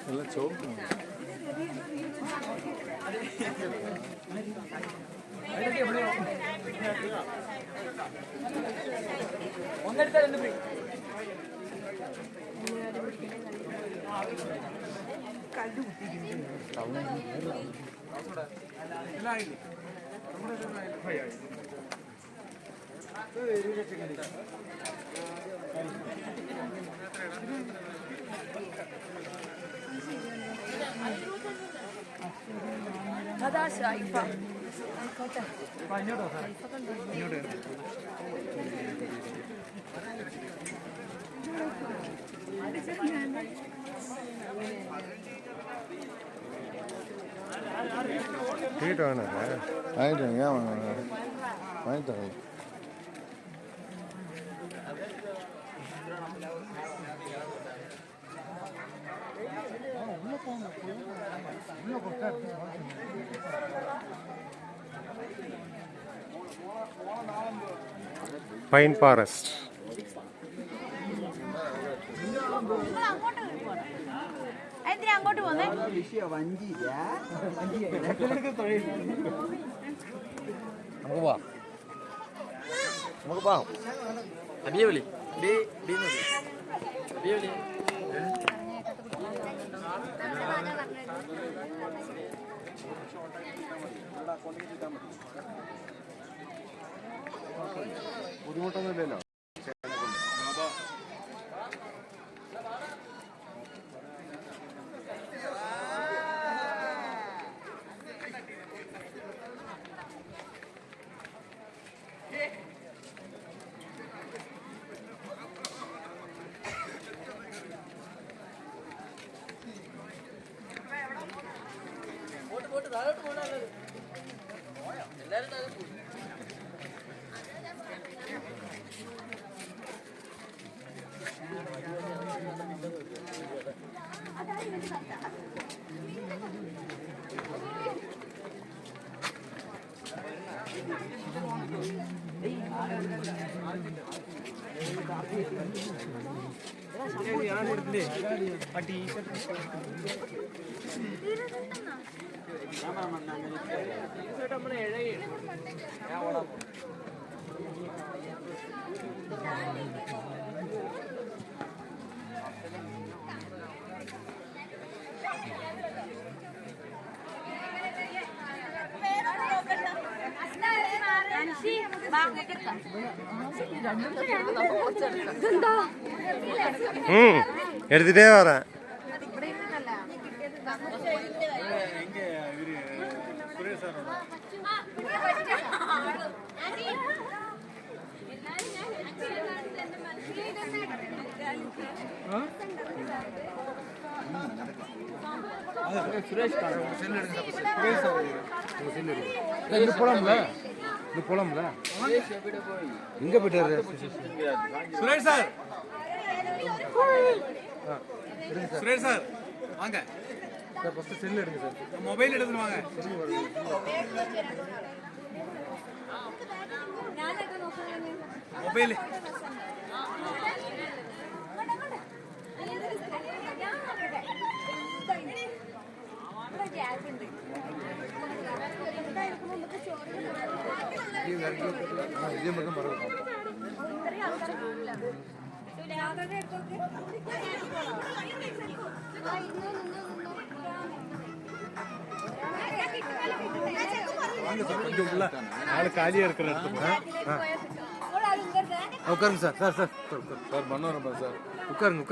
എല്ലാം ചോപ്പ് ഒന്നെടുത്താൽ രണ്ട് ഫ്രീ. അതാ ഷൈഫ ठीक है ना आई जाएंगे वहीं तो പൈൻ ഫോറസ്റ്റ്. അങ്ങോട്ട് പോന്നേ നമുക്ക് പോവാം. നമുക്ക് പോവാം. അബിയെ വിളി. അബിയെ വിളി. ബുദ്ധിമുട്ടൊന്നുമില്ലല്ലോ. എടുത്തിട്ടേ പറയാം. போலாம்ல எங்க போயிட்டாரு சுரேஷ் சார்? சுரேஷ் சார் வாங்க சார். ஃபர்ஸ்ட் செல் எடுங்க சார். மொபைல் எடுத்துட்டு வாங்க. மொபைல் இதே மட்டும் பரவாயில்ல. ஆளு காலியா இருக்கிற இடத்துக்கு உட்காருங்க sir. Sir sir sir Manorama sir உட்காருங்க.